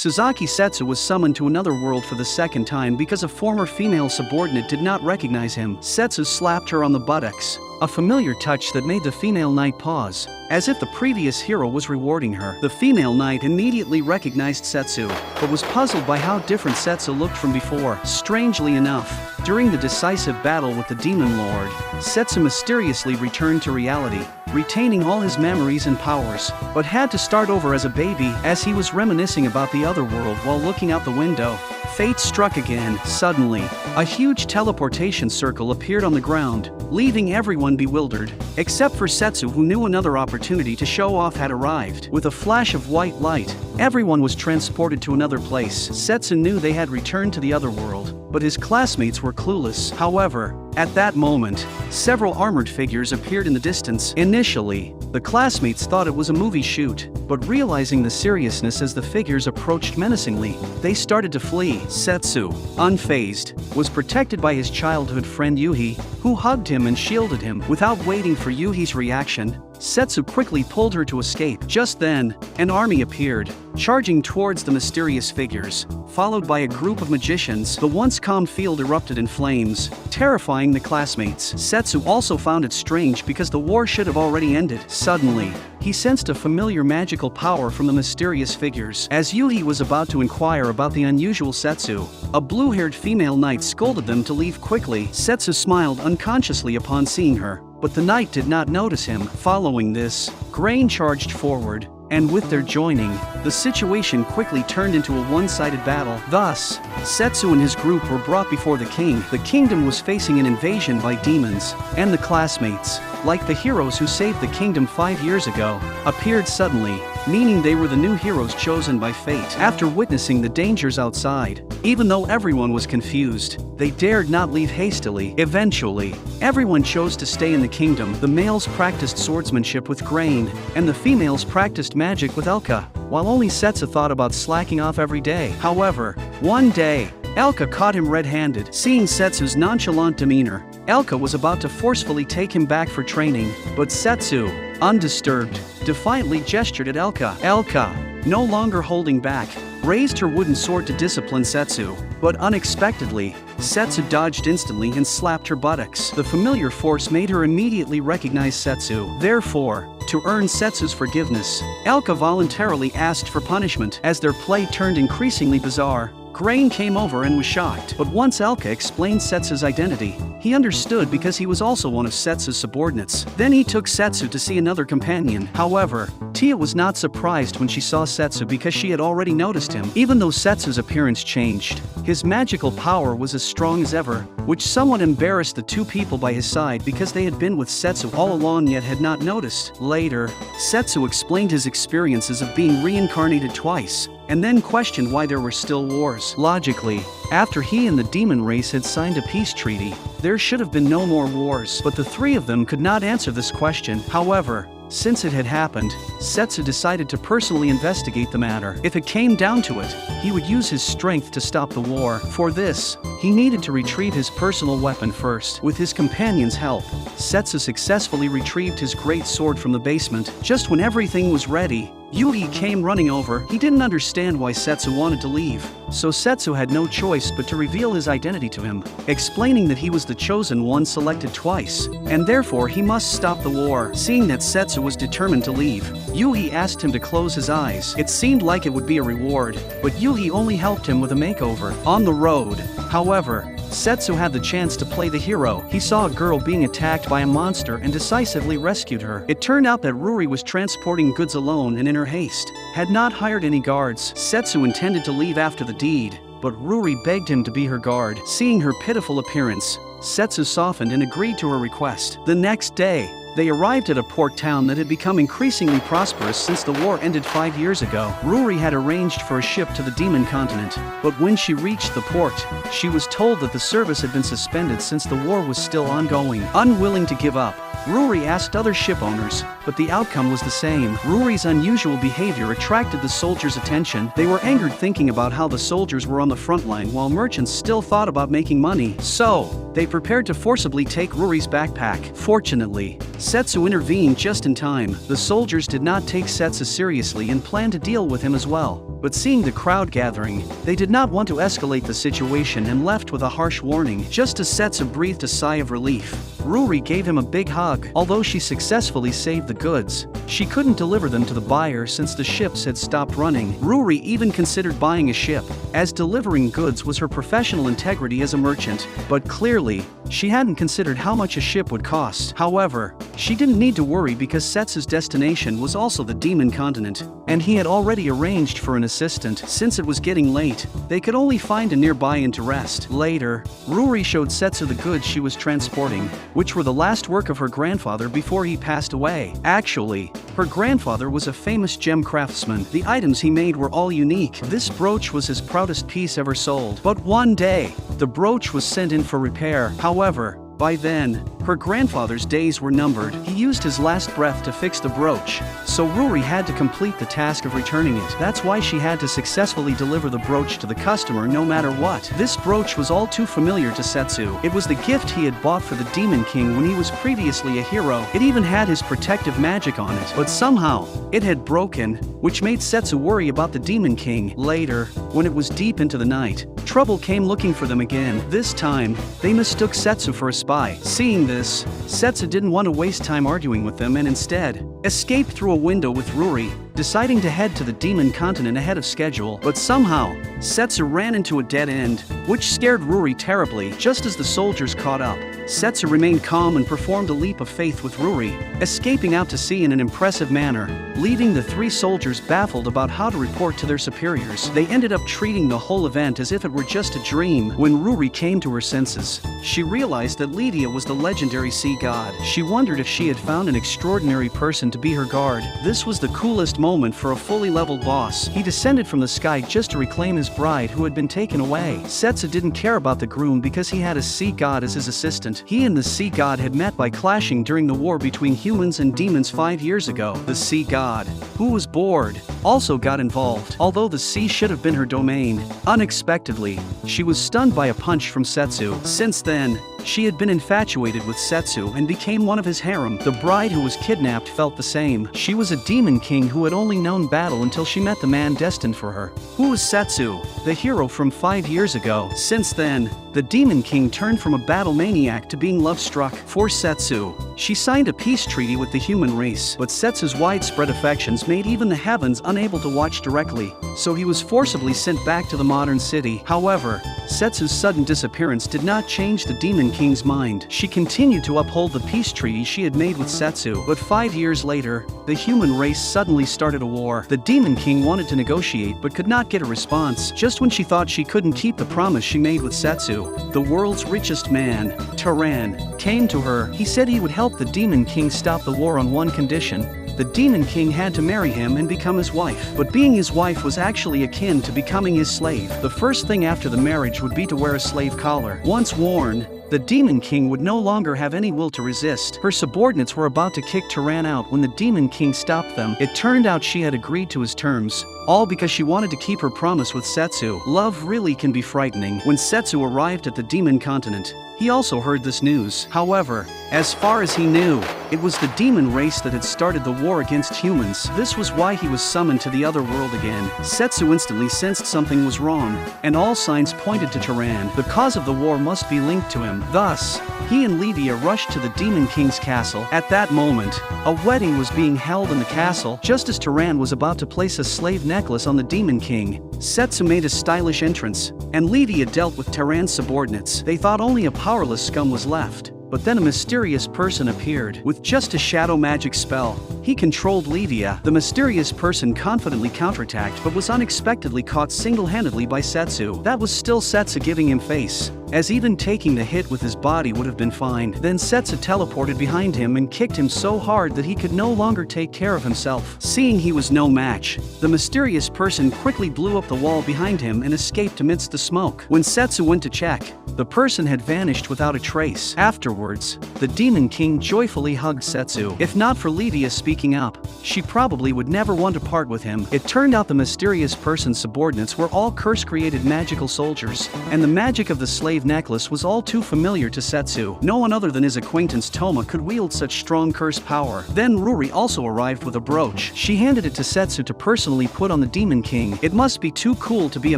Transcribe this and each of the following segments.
Susaki Setsu was summoned to another world for the second time because a former female subordinate did not recognize him. Setsu slapped her on the buttocks, a familiar touch that made the female knight pause, as if the previous hero was rewarding her. The female knight immediately recognized Setsu, but was puzzled by how different Setsu looked from before. Strangely enough, during the decisive battle with the Demon Lord, Setsu mysteriously returned to reality, retaining all his memories and powers, but had to start over as a baby as he was reminiscing about the other world while looking out the window. Fate struck again. Suddenly, a huge teleportation circle appeared on the ground, leaving everyone bewildered, except for Setsu, who knew another opportunity to show off had arrived. With a flash of white light, everyone was transported to another place. Setsu knew they had returned to the other world, but his classmates were clueless. However, at that moment, several armored figures appeared in the distance. Initially, the classmates thought it was a movie shoot, but realizing the seriousness as the figures approached menacingly, they started to flee. Setsu, unfazed, was protected by his childhood friend Yuhi, who hugged him and shielded him. Without waiting for Yuhi's reaction, Setsu quickly pulled her to escape. Just then, an army appeared, charging towards the mysterious figures, followed by a group of magicians. The once calm field erupted in flames, terrifying the classmates. Setsu also found it strange because the war should have already ended. Suddenly, he sensed a familiar magical power from the mysterious figures. As Yuhi was about to inquire about the unusual Setsu, a blue-haired female knight scolded them to leave quickly. Setsu smiled unconsciously upon seeing her, but the knight did not notice him. Following this, Grain charged forward, and with their joining, the situation quickly turned into a one-sided battle. Thus, Setsu and his group were brought before the king. The kingdom was facing an invasion by demons, and the classmates, like the heroes who saved the kingdom 5 years ago, appeared suddenly, meaning they were the new heroes chosen by fate. After witnessing the dangers outside, even though everyone was confused, they dared not leave hastily. Eventually, everyone chose to stay in the kingdom. The males practiced swordsmanship with Grain, and the females practiced magic with Elka, while only Setsu thought about slacking off every day. However, one day, Elka caught him red-handed. Seeing Setsu's nonchalant demeanor, Elka was about to forcefully take him back for training, but Setsu, undisturbed, defiantly gestured at Elka. Elka, no longer holding back, raised her wooden sword to discipline Setsu, but unexpectedly, Setsu dodged instantly and slapped her buttocks. The familiar force made her immediately recognize Setsu. Therefore, to earn Setsu's forgiveness, Elka voluntarily asked for punishment. As their play turned increasingly bizarre, Grain came over and was shocked. But once Elka explained Setsu's identity, he understood because he was also one of Setsu's subordinates. Then he took Setsu to see another companion. However, Tia was not surprised when she saw Setsu because she had already noticed him. Even though Setsu's appearance changed, his magical power was as strong as ever, which somewhat embarrassed the two people by his side because they had been with Setsu all along yet had not noticed. Later, Setsu explained his experiences of being reincarnated twice, and then questioned why there were still wars. Logically, after he and the demon race had signed a peace treaty, there should have been no more wars. But the three of them could not answer this question. However, since it had happened, Setsu decided to personally investigate the matter. If it came down to it, he would use his strength to stop the war. For this, he needed to retrieve his personal weapon first. With his companion's help, Setsu successfully retrieved his great sword from the basement. Just when everything was ready, Yuhi came running over. He didn't understand why Setsu wanted to leave, so Setsu had no choice but to reveal his identity to him, explaining that he was the chosen one selected twice, and therefore he must stop the war. Seeing that Setsu was determined to leave, Yuhi asked him to close his eyes. It seemed like it would be a reward, but Yuhi only helped him with a makeover. On the road, however, Setsu had the chance to play the hero. He saw a girl being attacked by a monster and decisively rescued her. It turned out that Ruri was transporting goods alone and in her haste had not hired any guards. Setsu intended to leave after the deed, but Ruri begged him to be her guard. Seeing her pitiful appearance, Setsu softened and agreed to her request. The next day, they arrived at a port town that had become increasingly prosperous since the war ended 5 years ago. Ruri had arranged for a ship to the demon continent, but when she reached the port, she was told that the service had been suspended since the war was still ongoing. Unwilling to give up, Ruri asked other ship owners, but the outcome was the same. Ruri's unusual behavior attracted the soldiers' attention. They were angered thinking about how the soldiers were on the front line while merchants still thought about making money. So, they prepared to forcibly take Ruri's backpack. Fortunately, Setsu intervened just in time. The soldiers did not take Setsu seriously and planned to deal with him as well. but seeing the crowd gathering, they did not want to escalate the situation and left with a harsh warning. Just as Setsu breathed a sigh of relief, Ruri gave him a big hug. Although she successfully saved the goods, she couldn't deliver them to the buyer since the ships had stopped running. Ruri even considered buying a ship, as delivering goods was her professional integrity as a merchant, but clearly, she hadn't considered how much a ship would cost. However, she didn't need to worry because Setsu's destination was also the Demon Continent, and he had already arranged for an assistant. Since it was getting late, they could only find a nearby inn to rest. Later, Ruri showed Setsu the goods she was transporting, which were the last work of her grandfather before he passed away. Actually, her grandfather was a famous gem craftsman. The items he made were all unique. This brooch was his proudest piece ever sold. But one day, the brooch was sent in for repair. However, by then, her grandfather's days were numbered. He used his last breath to fix the brooch, so Ruri had to complete the task of returning it. That's why she had to successfully deliver the brooch to the customer no matter what. This brooch was all too familiar to Setsu. It was the gift he had bought for the Demon King when he was previously a hero. It even had his protective magic on it, but somehow, it had broken, which made Setsu worry about the Demon King. Later, when it was deep into the night, trouble came looking for them again. This time, they mistook Setsu for a spy. Seeing this, Setsu didn't want to waste time arguing with them and instead escaped through a window with Ruri, deciding to head to the Demon Continent ahead of schedule. But somehow, Setsu ran into a dead end, which scared Ruri terribly. Just as the soldiers caught up, Setsu remained calm and performed a leap of faith with Ruri, escaping out to sea in an impressive manner, leaving the three soldiers baffled about how to report to their superiors. They ended up treating the whole event as if it were just a dream. When Ruri came to her senses, she realized that Lydia was the legendary sea god. She wondered if she had found an extraordinary person to be her guard. This was the coolest moment for a fully leveled boss. He descended from the sky just to reclaim his bride who had been taken away. Setsu didn't care about the groom because he had a sea god as his assistant. He and the sea god had met by clashing during the war between humans and demons 5 years ago. The sea god, who was bored, also got involved. Although the sea should have been her domain, unexpectedly, she was stunned by a punch from Setsu. Since then, she had been infatuated with Setsu and became one of his harem. The bride who was kidnapped felt the same. She was a demon king who had only known battle until she met the man destined for her, who was Setsu, the hero from 5 years ago. Since then, the demon king turned from a battle maniac to being love-struck. For Setsu, she signed a peace treaty with the human race, but Setsu's widespread affections made even the heavens unable to watch directly, so he was forcibly sent back to the modern city. However, Setsu's sudden disappearance did not change the demon king's mind. She continued to uphold the peace treaty she had made with Setsu, but 5 years later, the human race suddenly started a war. The demon king wanted to negotiate but could not get a response. Just when she thought she couldn't keep the promise she made with Setsu, the world's richest man, Taran, came to her. He said he would help the demon king stop the war on one condition: the demon king had to marry him and become his wife. But being his wife was actually akin to becoming his slave. The first thing after the marriage would be to wear a slave collar. Once worn, the Demon King would no longer have any will to resist. Her subordinates were about to kick Taran out when the Demon King stopped them. It turned out she had agreed to his terms, all because she wanted to keep her promise with Setsu. Love really can be frightening. When Setsu arrived at the Demon Continent, he also heard this news. However, as far as he knew, it was the demon race that had started the war against humans. This was why he was summoned to the other world again. Setsu instantly sensed something was wrong, and all signs pointed to Taran. The cause of the war must be linked to him. Thus, he and Lydia rushed to the Demon King's castle. At that moment, a wedding was being held in the castle. Just as Taran was about to place a slave necklace on the Demon King, Setsu made a stylish entrance, and Lydia dealt with Taran's subordinates. They thought only a powerless scum was left. But then a mysterious person appeared. With just a shadow magic spell, he controlled Lydia. The mysterious person confidently counterattacked but was unexpectedly caught single-handedly by Setsu. That was still Setsu giving him face, as even taking the hit with his body would have been fine. Then Setsu teleported behind him and kicked him so hard that he could no longer take care of himself. Seeing he was no match, the mysterious person quickly blew up the wall behind him and escaped amidst the smoke. When Setsu went to check, the person had vanished without a trace. Afterwards, the Demon King joyfully hugged Setsu. If not for Lydia speaking up, she probably would never want to part with him. It turned out the mysterious person's subordinates were all curse-created magical soldiers, and the magic of the slave concave necklace was all too familiar to Setsu. No one other than his acquaintance Toma could wield such strong curse power. Then Ruri also arrived with a brooch. She handed it to Setsu to personally put on the Demon King. It must be too cool to be a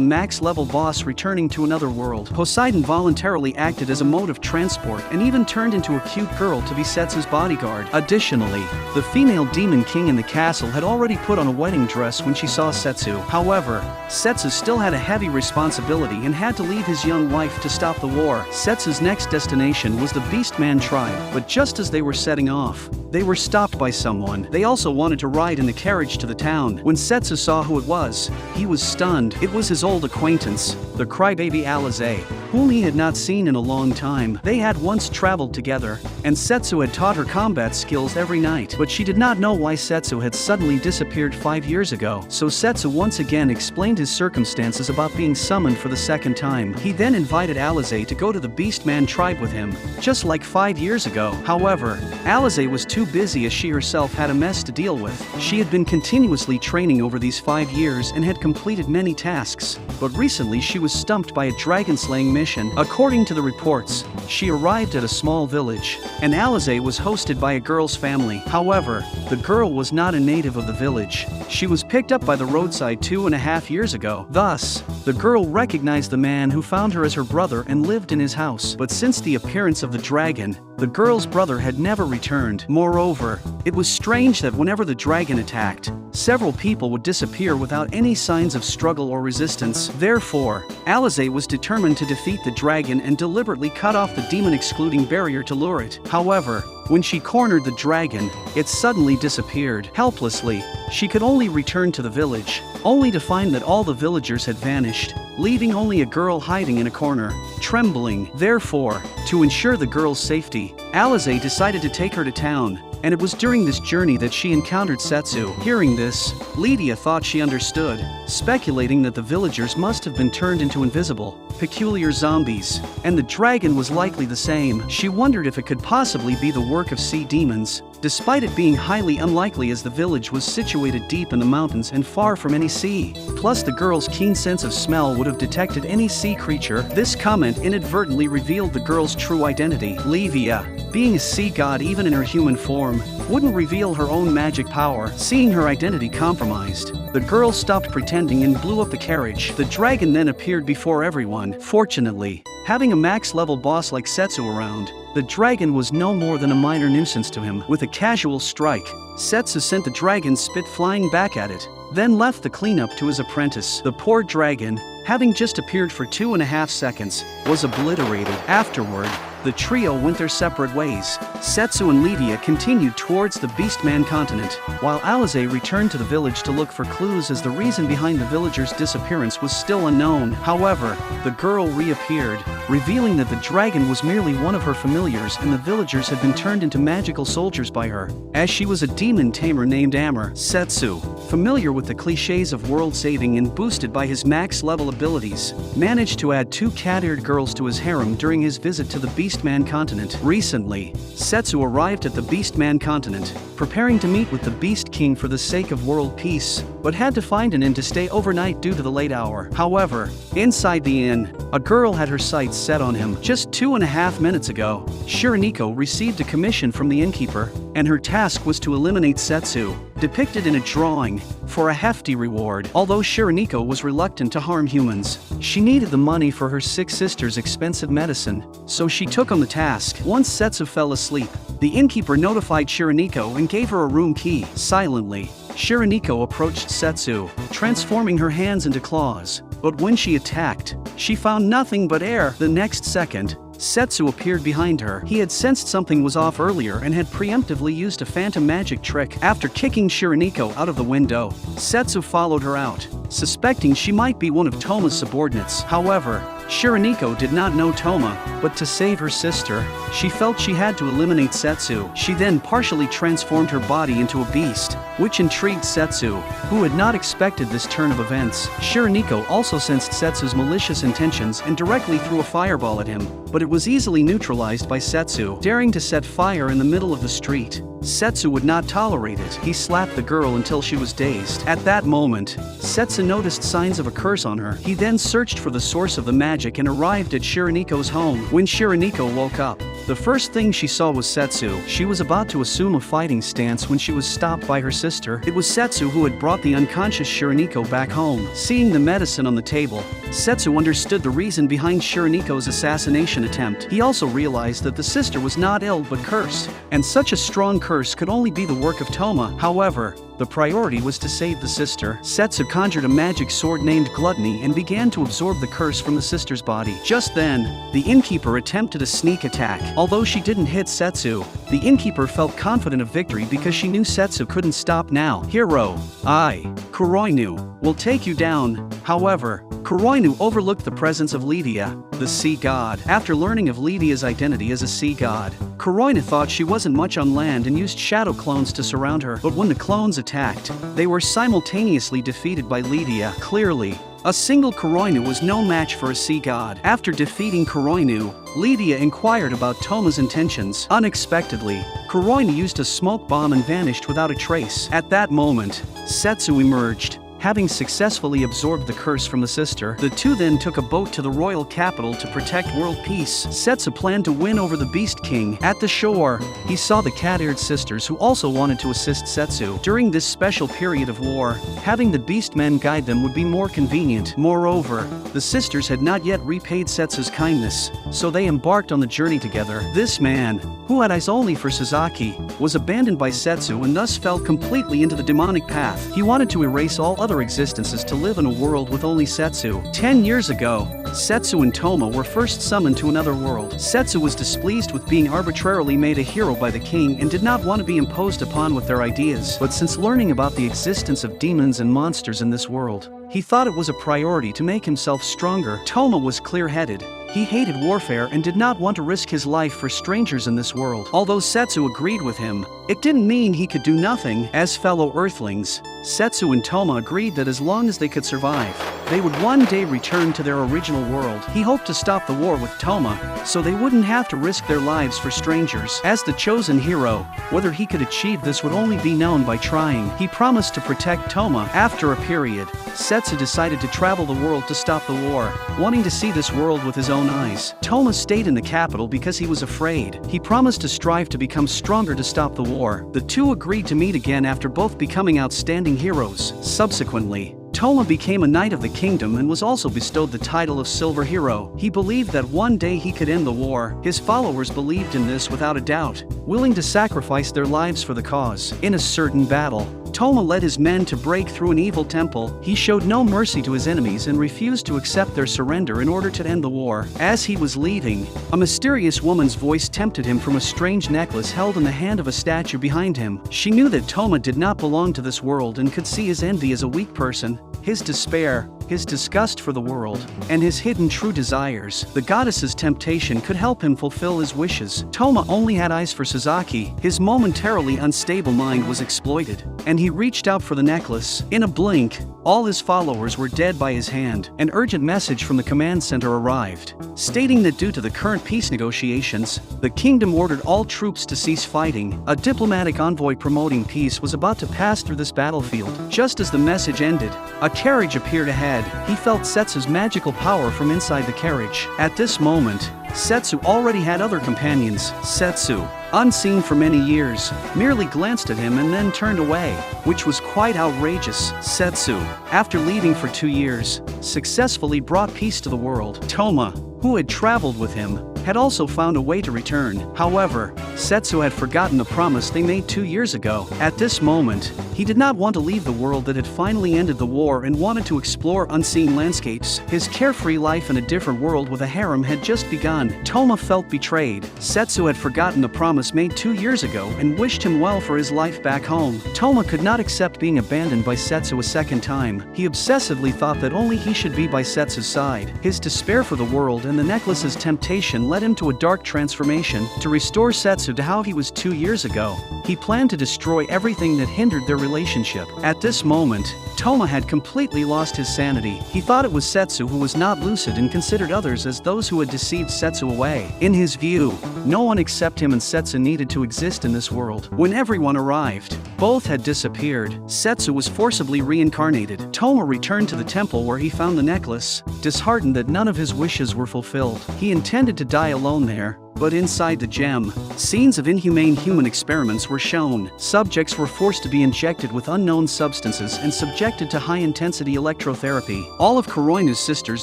max-level boss returning to another world. Poseidon voluntarily acted as a mode of transport and even turned into a cute girl to be Setsu's bodyguard. Additionally, the female Demon King in the castle had already put on a wedding dress when she saw Setsu. However, Setsu still had a heavy responsibility and had to leave his young wife to stop the war. Setsu's next destination was the Beastman tribe, but just as they were setting off, they were stopped by someone. They also wanted to ride in the carriage to the town. When Setsu saw who it was, he was stunned. It was his old acquaintance, the crybaby Alize, whom he had not seen in a long time. They had once traveled together, and Setsu had taught her combat skills every night. But she did not know why Setsu had suddenly disappeared 5 years ago. So Setsu once again explained his circumstances about being summoned for the second time. He then invited Alize to go to the Beastman tribe with him, just like 5 years ago. However, Alize was too busy as she herself had a mess to deal with. She had been continuously training over these 5 years and had completed many tasks, but recently she was stumped by a dragon-slaying mission. According to the reports, she arrived at a small village, and Alize was hosted by a girl's family. However, the girl was not a native of the village. She was picked up by the roadside 2.5 years ago. Thus, the girl recognized the man who found her as her brother and lived in his house. But since the appearance of the dragon, the girl's brother had never returned. Moreover, it was strange that whenever the dragon attacked, several people would disappear without any signs of struggle or resistance. Therefore, Alize was determined to defeat the dragon and deliberately cut off the demon-excluding barrier to lure it. However, when she cornered the dragon, it suddenly disappeared. Helplessly, she could only return to the village, only to find that all the villagers had vanished, leaving only a girl hiding in a corner, trembling. Therefore, to ensure the girl's safety, Alize decided to take her to town, and it was during this journey that she encountered Setsu. Hearing this, Lydia thought she understood, speculating that the villagers must have been turned into invisible, peculiar zombies, and the dragon was likely the same. She wondered if it could possibly be the work of sea demons, despite it being highly unlikely as the village was situated deep in the mountains and far from any sea. Plus, the girl's keen sense of smell would have detected any sea creature. This comment inadvertently revealed the girl's true identity. Livia, being a sea god even in her human form, wouldn't reveal her own magic power. Seeing her identity compromised, the girl stopped pretending and blew up the carriage. The dragon then appeared before everyone. Fortunately, having a max-level boss like Setsu around, the dragon was no more than a minor nuisance to him. With a casual strike, Setsu sent the dragon's spit flying back at it, then left the cleanup to his apprentice. The poor dragon, having just appeared for 2.5 seconds, was obliterated. Afterward, the trio went their separate ways. Setsu and Lydia continued towards the Beastman continent, while Alize returned to the village to look for clues as the reason behind the villagers' disappearance was still unknown. However, the girl reappeared, revealing that the dragon was merely one of her familiars and the villagers had been turned into magical soldiers by her, as she was a demon tamer named Amur. Setsu, familiar with the cliches of world saving and boosted by his max-level abilities, managed to add 2 cat-eared girls to his harem during his visit to the Beastman continent. Recently, Setsu arrived at the Beastman continent, preparing to meet with the Beast King for the sake of world peace, but had to find an inn to stay overnight due to the late hour. However, inside the inn, a girl had her sights set on him. Just 2.5 minutes ago, Shironiko received a commission from the innkeeper, and her task was to eliminate Setsu, depicted in a drawing, for a hefty reward. Although Shironiko was reluctant to harm humans, she needed the money for her 6 sisters' expensive medicine, so she took on the task. Once Setsu fell asleep, the innkeeper notified Shironiko and gave her a room key. Silently, Shironiko approached Setsu, transforming her hands into claws, but when she attacked, she found nothing but air. The next second, Setsu appeared behind her. He had sensed something was off earlier and had preemptively used a phantom magic trick. After kicking Shironiko out of the window, Setsu followed her out, suspecting she might be one of Toma's subordinates. However, Shironiko did not know Toma, but to save her sister, she felt she had to eliminate Setsu. She then partially transformed her body into a beast, which intrigued Setsu, who had not expected this turn of events. Shironiko also sensed Setsu's malicious intentions and directly threw a fireball at him, but it was easily neutralized by Setsu. Daring to set fire in the middle of the street, Setsu would not tolerate it. He slapped the girl until she was dazed. At that moment, Setsu noticed signs of a curse on her. He then searched for the source of the magic and arrived at Shiraniko's home. When Shiraniko woke up, the first thing she saw was Setsu. She was about to assume a fighting stance when she was stopped by her sister. It was Setsu who had brought the unconscious Shiraniko back home. Seeing the medicine on the table, Setsu understood the reason behind Shiraniko's assassination attempt. He also realized that the sister was not ill but cursed, and such a strong curse could only be the work of Toma. However, the priority was to save the sister. Setsu conjured a magic sword named Gluttony and began to absorb the curse from the sister's body. Just then, the innkeeper attempted a sneak attack. Although she didn't hit Setsu, the innkeeper felt confident of victory because she knew Setsu couldn't stop now. Hero, Kuroinu, will take you down. However, Kuroinu overlooked the presence of Lydia, the sea god. After learning of Lydia's identity as a sea god, Kuroinu thought she wasn't much on land and used shadow clones to surround her. But when the clones attacked, they were simultaneously defeated by Lydia. Clearly, a single Kuroinu was no match for a sea god. After defeating Kuroinu, Lydia inquired about Toma's intentions. Unexpectedly, Kuroinu used a smoke bomb and vanished without a trace. At that moment, Setsu emerged. Having successfully absorbed the curse from the sister, the two then took a boat to the royal capital to protect world peace. Setsu planned to win over the Beast King. At the shore, he saw the cat-eared sisters who also wanted to assist Setsu. During this special period of war, having the beast men guide them would be more convenient. Moreover, the sisters had not yet repaid Setsu's kindness, so they embarked on the journey together. This man, who had eyes only for Susaki, was abandoned by Setsu and thus fell completely into the demonic path. He wanted to erase all other existences to live in a world with only Setsu. 10 years ago, Setsu and Toma were first summoned to another world. Setsu was displeased with being arbitrarily made a hero by the king and did not want to be imposed upon with their ideas. But since learning about the existence of demons and monsters in this world, he thought it was a priority to make himself stronger. Toma was clear-headed. He hated warfare and did not want to risk his life for strangers in this world. Although Setsu agreed with him, it didn't mean he could do nothing. As fellow Earthlings, Setsu and Toma agreed that as long as they could survive, they would one day return to their original world. He hoped to stop the war with Toma, so they wouldn't have to risk their lives for strangers. As the chosen hero, whether he could achieve this would only be known by trying. He promised to protect Toma. After a period, Setsu decided to travel the world to stop the war, wanting to see this world with his own eyes. Toma stayed in the capital because he was afraid. He promised to strive to become stronger to stop the war. The two agreed to meet again after both becoming outstanding heroes. Subsequently, Toma became a knight of the kingdom and was also bestowed the title of Silver Hero. He believed that one day he could end the war. His followers believed in this without a doubt, willing to sacrifice their lives for the cause. In a certain battle, Toma led his men to break through an evil temple. He showed no mercy to his enemies and refused to accept their surrender in order to end the war. As he was leaving, a mysterious woman's voice tempted him from a strange necklace held in the hand of a statue behind him. She knew that Toma did not belong to this world and could see his envy as a weak person, his despair, his disgust for the world, and his hidden true desires. The goddess's temptation could help him fulfill his wishes. Toma only had eyes for Susaki. His momentarily unstable mind was exploited, and he reached out for the necklace. In a blink, all his followers were dead by his hand. An urgent message from the command center arrived, stating that due to the current peace negotiations, the kingdom ordered all troops to cease fighting. A diplomatic envoy promoting peace was about to pass through this battlefield. Just as the message ended, a carriage appeared ahead. He felt Setsu's magical power from inside the carriage. At this moment, Setsu already had other companions. Setsu, unseen for many years, merely glanced at him and then turned away, which was quite outrageous. Setsu, after leaving for 2 years, successfully brought peace to the world. Toma, who had traveled with him, had also found a way to return. However, Setsu had forgotten the promise they made 2 years ago. At this moment, he did not want to leave the world that had finally ended the war and wanted to explore unseen landscapes. His carefree life in a different world with a harem had just begun. Toma felt betrayed. Setsu had forgotten the promise made 2 years ago and wished him well for his life back home. Toma could not accept being abandoned by Setsu a second time. He obsessively thought that only he should be by Setsu's side. His despair for the world and the necklace's temptation led him to a dark transformation to restore Setsu to how he was 2 years ago. He planned to destroy everything that hindered their relationship. At this moment, Toma had completely lost his sanity. He thought it was Setsu who was not lucid and considered others as those who had deceived Setsu away. In his view, no one except him and Setsu needed to exist in this world. When everyone arrived, both had disappeared. Setsu was forcibly reincarnated. Toma returned to the temple where he found the necklace, disheartened that none of his wishes were fulfilled. He intended to die alone there, but inside the gem, scenes of inhumane human experiments were shown. Subjects were forced to be injected with unknown substances and subjected to high-intensity electrotherapy. All of Kuroinu's sisters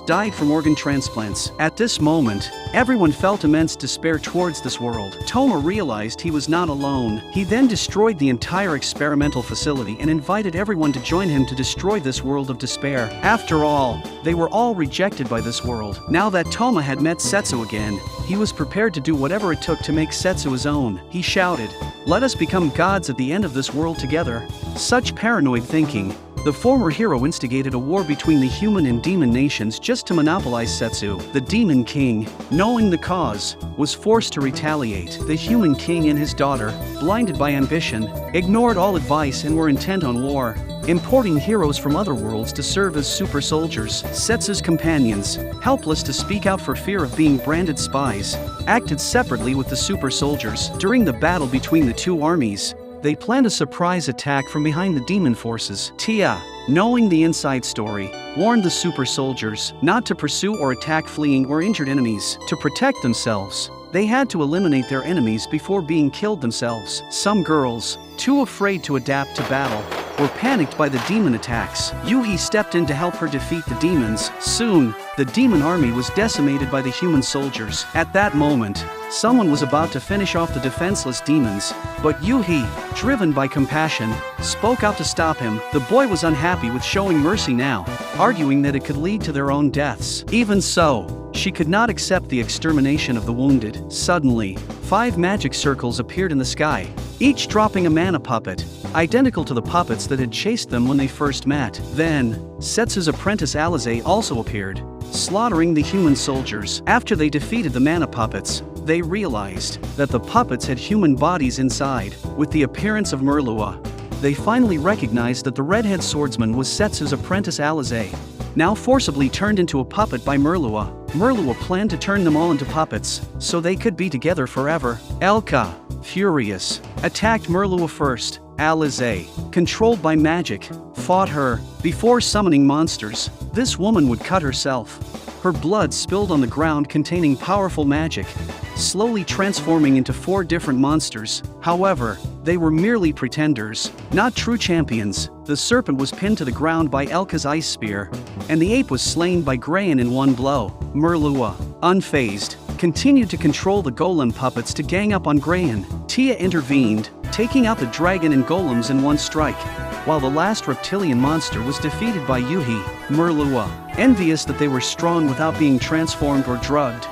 died from organ transplants. At this moment, everyone felt immense despair towards this world. Toma realized he was not alone. He then destroyed the entire experimental facility and invited everyone to join him to destroy this world of despair. After all, they were all rejected by this world. Now that Toma had met Setsu again, he was prepared to do whatever it took to make Setsu his own. He shouted, "Let us become gods at the end of this world together." Such paranoid thinking. The former hero instigated a war between the human and demon nations just to monopolize Setsu. The demon king, knowing the cause, was forced to retaliate. The human king and his daughter, blinded by ambition, ignored all advice and were intent on war, importing heroes from other worlds to serve as super soldiers. Setsu's companions, helpless to speak out for fear of being branded spies, acted separately with the super soldiers. During the battle between the two armies, they planned a surprise attack from behind the demon forces. Tia, knowing the inside story, warned the super soldiers not to pursue or attack fleeing or injured enemies. To protect themselves, they had to eliminate their enemies before being killed themselves. Some girls, too afraid to adapt to battle, were panicked by the demon attacks. Yuhi stepped in to help her defeat the demons. Soon, the demon army was decimated by the human soldiers. At that moment, someone was about to finish off the defenseless demons, but Yuhi, driven by compassion, spoke out to stop him. The boy was unhappy with showing mercy now, arguing that it could lead to their own deaths. Even so, she could not accept the extermination of the wounded. Suddenly, 5 magic circles appeared in the sky, each dropping a mana puppet, identical to the puppets that had chased them when they first met. Then, Setsu's apprentice Alize also appeared, slaughtering the human soldiers. After they defeated the mana puppets, they realized that the puppets had human bodies inside. With the appearance of Merlua, they finally recognized that the redhead swordsman was Setsu's apprentice Alize, now forcibly turned into a puppet by Merlua. Merlua planned to turn them all into puppets, so they could be together forever. Elka, furious, attacked Merlua first. Alize, controlled by magic, fought her. Before summoning monsters, this woman would cut herself. Her blood spilled on the ground containing powerful magic, slowly transforming into 4 different monsters. However, they were merely pretenders, not true champions. The serpent was pinned to the ground by Elka's ice spear, and the ape was slain by Grayan in one blow. Merlua, unfazed, continued to control the golem puppets to gang up on Grayan. Tia intervened, taking out the dragon and golems in one strike, while the last reptilian monster was defeated by Yuhi. Merlua, envious that they were strong without being transformed or drugged,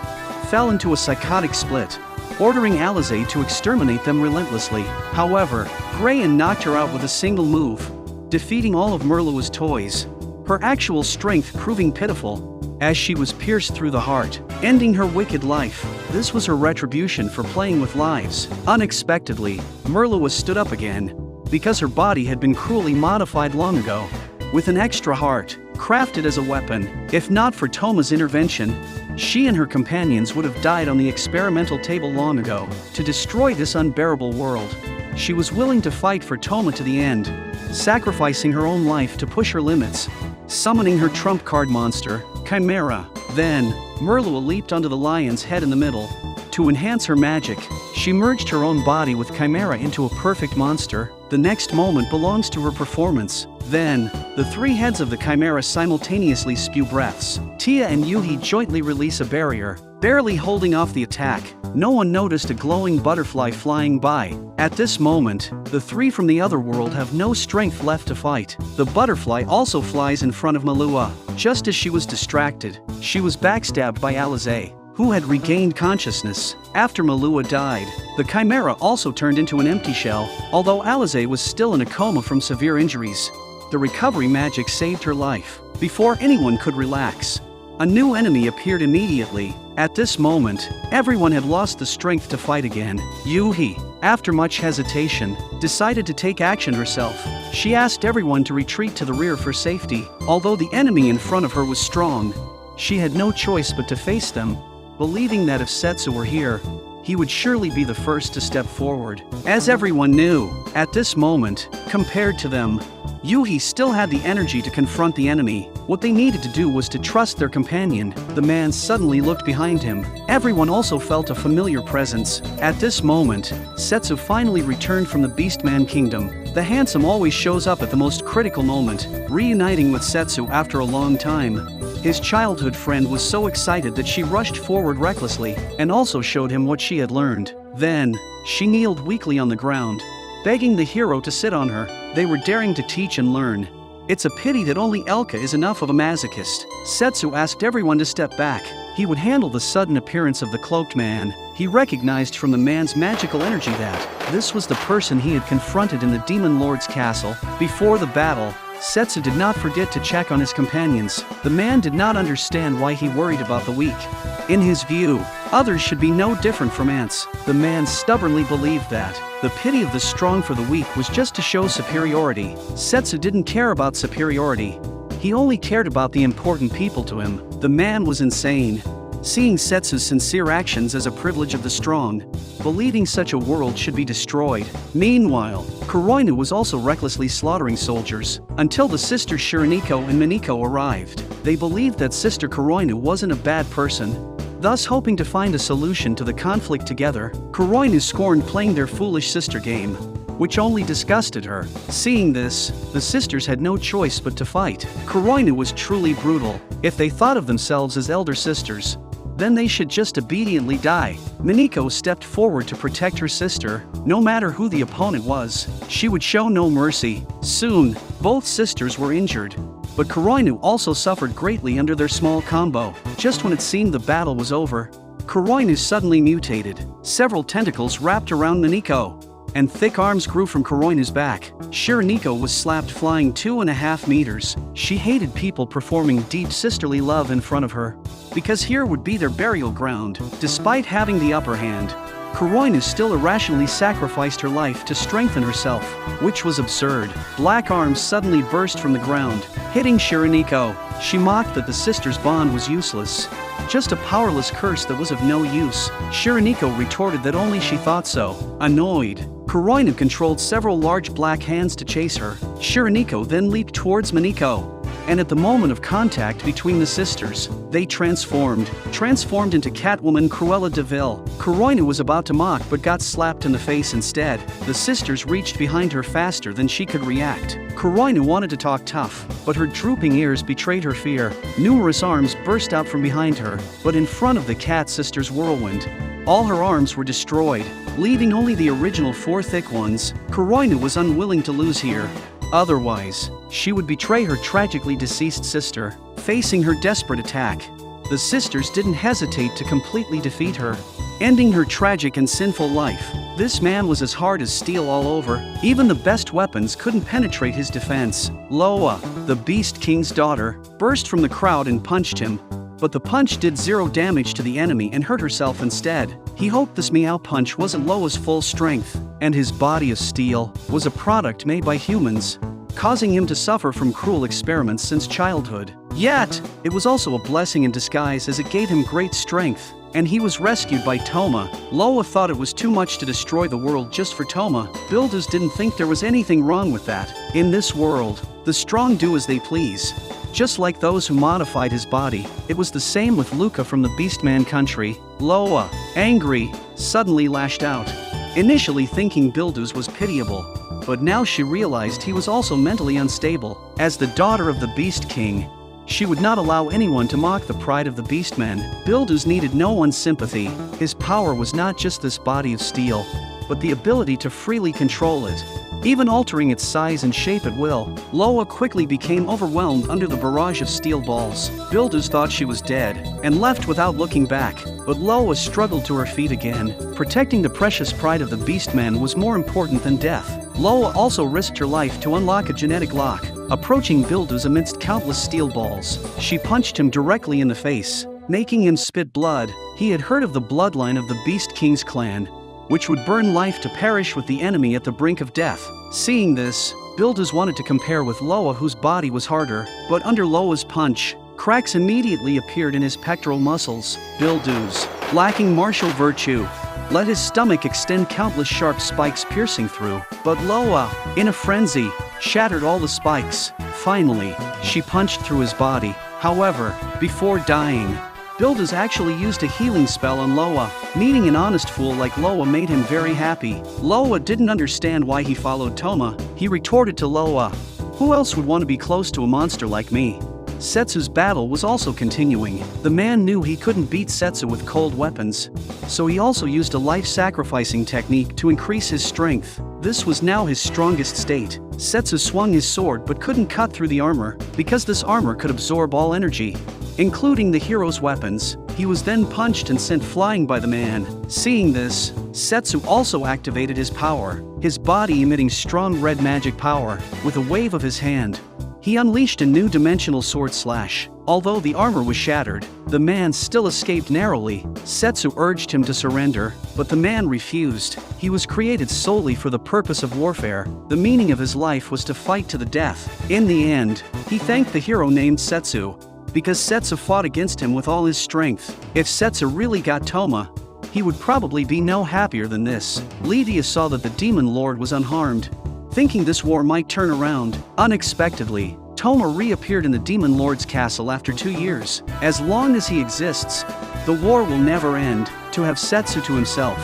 fell into a psychotic split, ordering Alize to exterminate them relentlessly. However, Grayan knocked her out with a single move, defeating all of Merlua's toys, her actual strength proving pitiful, as she was pierced through the heart, ending her wicked life. This was her retribution for playing with lives. Unexpectedly, Merlua stood up again, because her body had been cruelly modified long ago, with an extra heart, crafted as a weapon. If not for Toma's intervention, she and her companions would have died on the experimental table long ago. To destroy this unbearable world, she was willing to fight for Toma to the end, sacrificing her own life to push her limits, summoning her trump card monster, Chimera. Then, Merlua leaped onto the lion's head in the middle. To enhance her magic, she merged her own body with Chimera into a perfect monster. The next moment belongs to her performance. Then, the 3 heads of the Chimera simultaneously spew breaths. Tia and Yuhi jointly release a barrier, barely holding off the attack. No one noticed a glowing butterfly flying by. At this moment, the 3 from the other world have no strength left to fight. The butterfly also flies in front of Merlua. Just as she was distracted, she was backstabbed by Alize, who had regained consciousness. After Merlua died, the Chimera also turned into an empty shell. Although Alize was still in a coma from severe injuries, the recovery magic saved her life. Before anyone could relax, a new enemy appeared immediately. At this moment, everyone had lost the strength to fight again. Yuki, after much hesitation, decided to take action herself. She asked everyone to retreat to the rear for safety. Although the enemy in front of her was strong, she had no choice but to face them, believing that if Setsu were here, he would surely be the first to step forward. As everyone knew, at this moment, compared to them, Yuki still had the energy to confront the enemy. What they needed to do was to trust their companion. The man suddenly looked behind him. Everyone also felt a familiar presence. At this moment, Setsu finally returned from the Beastman Kingdom. The handsome always shows up at the most critical moment, reuniting with Setsu after a long time. His childhood friend was so excited that she rushed forward recklessly and also showed him what she had learned. Then, she kneeled weakly on the ground, begging the hero to sit on her. They were daring to teach and learn. It's a pity that only Elka is enough of a masochist. Setsu asked everyone to step back. He would handle the sudden appearance of the cloaked man. He recognized from the man's magical energy that this was the person he had confronted in the Demon Lord's castle. Before the battle, Setsu did not forget to check on his companions. The man did not understand why he worried about the weak. In his view, others should be no different from ants. The man stubbornly believed that the pity of the strong for the weak was just to show superiority. Setsu didn't care about superiority. He only cared about the important people to him. The man was insane, seeing Setsu's sincere actions as a privilege of the strong, believing such a world should be destroyed. Meanwhile, Kuroinu was also recklessly slaughtering soldiers, until the sisters Shiraniko and Miniko arrived. They believed that Sister Kuroinu wasn't a bad person, thus hoping to find a solution to the conflict together. Kuroinu scorned playing their foolish sister game, which only disgusted her. Seeing this, the sisters had no choice but to fight. Kuroinu was truly brutal. If they thought of themselves as elder sisters, then they should just obediently die. Miniko stepped forward to protect her sister. No matter who the opponent was, she would show no mercy. Soon, both sisters were injured, but Kuroinu also suffered greatly under their small combo. Just when it seemed the battle was over, Kuroinu suddenly mutated. Several tentacles wrapped around Miniko, and thick arms grew from Kuroinu's back. Shiraniko was slapped flying 2.5 meters. She hated people performing deep sisterly love in front of her, because here would be their burial ground. Despite having the upper hand, Kuroinu still irrationally sacrificed her life to strengthen herself, which was absurd. Black arms suddenly burst from the ground, hitting Shiraniko. She mocked that the sisters' bond was useless, just a powerless curse that was of no use. Shiraniko retorted that only she thought so. Annoyed, Kuroinu controlled several large black hands to chase her. Shiraniko then leaped towards Miniko, and at the moment of contact between the sisters, they transformed into Catwoman Cruella de Vil. Kuroinu was about to mock but got slapped in the face instead. The sisters reached behind her faster than she could react. Kuroinu wanted to talk tough, but her drooping ears betrayed her fear. Numerous arms burst out from behind her, but in front of the cat sister's whirlwind, all her arms were destroyed, leaving only the original 4 thick ones. Kuroinu was unwilling to lose here. Otherwise, she would betray her tragically deceased sister. Facing her desperate attack, the sisters didn't hesitate to completely defeat her, ending her tragic and sinful life. This man was as hard as steel all over. Even the best weapons couldn't penetrate his defense. Loa, the Beast King's daughter, burst from the crowd and punched him, but the punch did 0 damage to the enemy and hurt herself instead. He hoped this Meow punch wasn't Loa's full strength, and his body of steel was a product made by humans, causing him to suffer from cruel experiments since childhood. Yet, it was also a blessing in disguise as it gave him great strength, and he was rescued by Toma. Loa thought it was too much to destroy the world just for Toma. Builders didn't think there was anything wrong with that. In this world, the strong do as they please, just like those who modified his body. It was the same with Luca from the Beastman country. Loa, angry, suddenly lashed out, initially thinking Bildus was pitiable, but now she realized he was also mentally unstable. As the daughter of the Beast King, she would not allow anyone to mock the pride of the Beastmen. Bildus needed no one's sympathy. His power was not just this body of steel, but the ability to freely control it, even altering its size and shape at will. Loa quickly became overwhelmed under the barrage of steel balls. Bildus thought she was dead, and left without looking back, but Loa struggled to her feet again. Protecting the precious pride of the Beastman was more important than death. Loa also risked her life to unlock a genetic lock. Approaching Bildus amidst countless steel balls, she punched him directly in the face. making him spit blood. He had heard of the bloodline of the Beast King's clan, which would burn life to perish with the enemy at the brink of death. Seeing this, Builders wanted to compare with Loa, whose body was harder, but under Loa's punch, cracks immediately appeared in his pectoral muscles. Builders, lacking martial virtue, let his stomach extend countless sharp spikes piercing through, but Loa, in a frenzy, shattered all the spikes. Finally, she punched through his body. However, before dying, Builders actually used a healing spell on Loa. Meeting an honest fool like Loa made him very happy. Loa didn't understand why he followed Toma. He retorted to Loa, "Who else would want to be close to a monster like me?" Setsu's battle was also continuing. The man knew he couldn't beat Setsu with cold weapons, so he also used a life-sacrificing technique to increase his strength. This was now his strongest state. Setsu swung his sword but couldn't cut through the armor, because this armor could absorb all energy, including the hero's weapons. He was then punched and sent flying by the man. Seeing this, Setsu also activated his power, his body emitting strong red magic power. With a wave of his hand, he unleashed a new dimensional sword slash. Although the armor was shattered, the man still escaped narrowly. Setsu urged him to surrender, but the man refused. He was created solely for the purpose of warfare. The meaning of his life was to fight to the death. In the end, he thanked the hero named Setsu, because Setsu fought against him with all his strength. If Setsu really got Toma, he would probably be no happier than this. Lydia saw that the demon lord was unharmed. Thinking this war might turn around, unexpectedly, Toma reappeared in the demon lord's castle after 2 years. As long as he exists, the war will never end. To have Setsu to himself,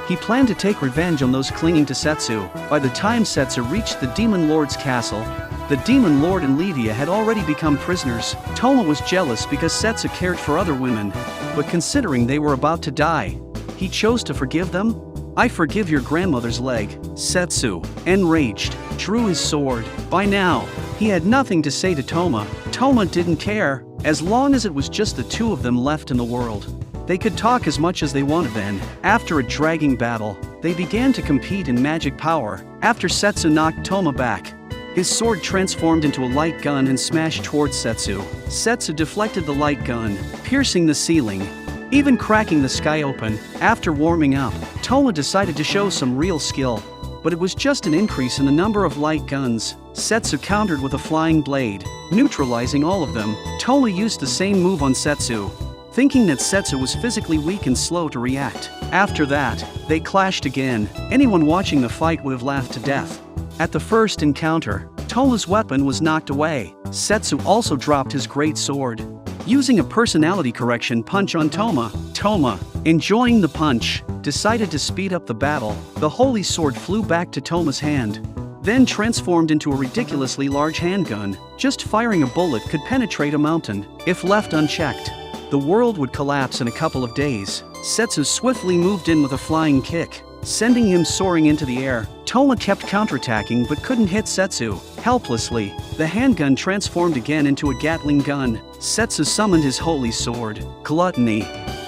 he planned to take revenge on those clinging to Setsu. By the time Setsu reached the demon lord's castle, the demon lord and Lydia had already become prisoners. Toma was jealous because Setsu cared for other women, but considering they were about to die, he chose to forgive them. "I forgive your grandmother's leg." Setsu, enraged, drew his sword. By now, he had nothing to say to Toma. Toma didn't care, as long as it was just the two of them left in the world. They could talk as much as they wanted then. After a dragging battle, they began to compete in magic power. After Setsu knocked Toma back, his sword transformed into a light gun and smashed towards Setsu. Setsu deflected the light gun, piercing the ceiling, even cracking the sky open. After warming up, Toma decided to show some real skill, but it was just an increase in the number of light guns. Setsu countered with a flying blade, neutralizing all of them. Toma used the same move on Setsu, thinking that Setsu was physically weak and slow to react. After that, they clashed again. Anyone watching the fight would have laughed to death. At the first encounter, Toma's weapon was knocked away. Setsu also dropped his great sword, using a personality correction punch on Toma. Toma, enjoying the punch, decided to speed up the battle. The holy sword flew back to Toma's hand, then transformed into a ridiculously large handgun. Just firing a bullet could penetrate a mountain. If left unchecked, the world would collapse in a couple of days. Setsu swiftly moved in with a flying kick, sending him soaring into the air. Toma kept counterattacking but couldn't hit Setsu. Helplessly, the handgun transformed again into a Gatling gun. Setsu summoned his holy sword, Gluttony,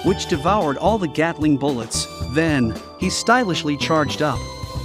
which devoured all the Gatling bullets. Then, he stylishly charged up,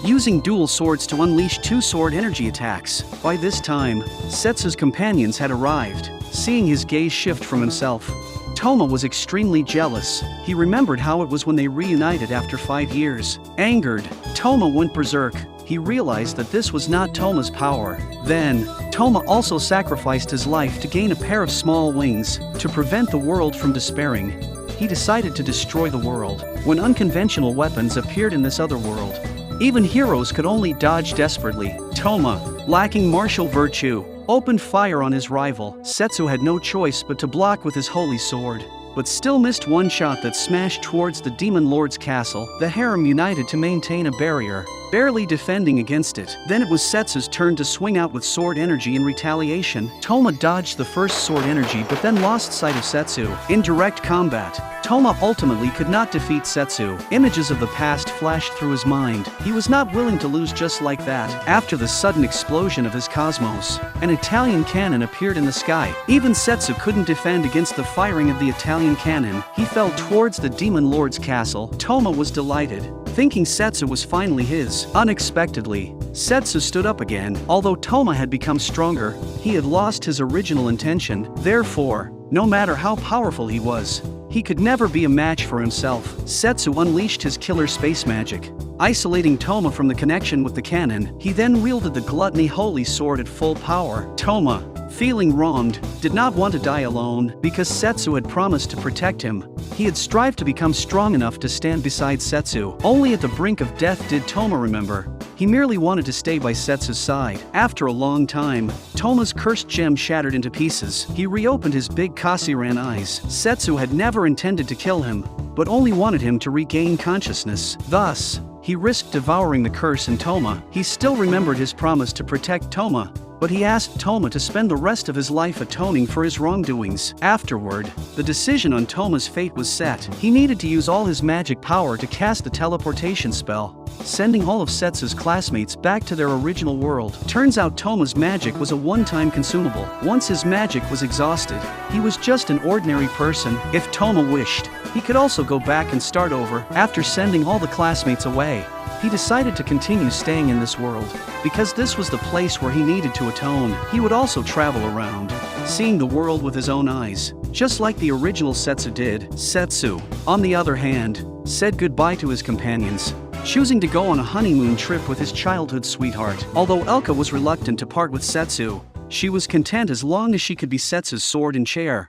using dual swords to unleash 2 sword energy attacks. By this time, Setsu's companions had arrived. Seeing his gaze shift from himself, Toma was extremely jealous. He remembered how it was when they reunited after 5 years. Angered, Toma went berserk. He realized that this was not Toma's power. Then, Toma also sacrificed his life to gain a pair of small wings. To prevent the world from despairing, he decided to destroy the world. When unconventional weapons appeared in this other world, even heroes could only dodge desperately. Toma, lacking martial virtue, opened fire on his rival. Setsu had no choice but to block with his holy sword, but still missed one shot that smashed towards the demon lord's castle. The harem united to maintain a barrier, barely defending against it. Then it was Setsu's turn to swing out with sword energy in retaliation. Toma dodged the first sword energy but then lost sight of Setsu. In direct combat, Toma ultimately could not defeat Setsu. Images of the past flashed through his mind. He was not willing to lose just like that. After the sudden explosion of his cosmos, an Italian cannon appeared in the sky. Even Setsu couldn't defend against the firing of the Italian cannon. He fell towards the demon lord's castle. Toma was delighted, thinking Setsu was finally his. Unexpectedly, Setsu stood up again. Although Toma had become stronger, he had lost his original intention. Therefore, no matter how powerful he was, He could never be a match for himself. Setsu unleashed his killer space magic, isolating Toma from the connection with the cannon. He then wielded the Gluttony Holy Sword at full power. Toma, feeling wronged, did not want to die alone because Setsu had promised to protect him. He had strived to become strong enough to stand beside Setsu. Only at the brink of death did Toma remember. He merely wanted to stay by Setsu's side. After a long time, Toma's cursed gem shattered into pieces. He reopened his big Kasiran eyes. Setsu had never intended to kill him, but only wanted him to regain consciousness. Thus, he risked devouring the curse in Toma. He still remembered his promise to protect Toma, but he asked Toma to spend the rest of his life atoning for his wrongdoings. Afterward, the decision on Toma's fate was set. He needed to use all his magic power to cast the teleportation spell, sending all of Setsu's classmates back to their original world. Turns out Toma's magic was a one-time consumable. Once his magic was exhausted, he was just an ordinary person. If Toma wished, he could also go back and start over. After sending all the classmates away, he decided to continue staying in this world, because this was the place where he needed to atone. He would also travel around, seeing the world with his own eyes, just like the original Setsu did. Setsu, on the other hand, said goodbye to his companions, choosing to go on a honeymoon trip with his childhood sweetheart. Although Elka was reluctant to part with Setsu, she was content as long as she could be Setsu's sword and chair.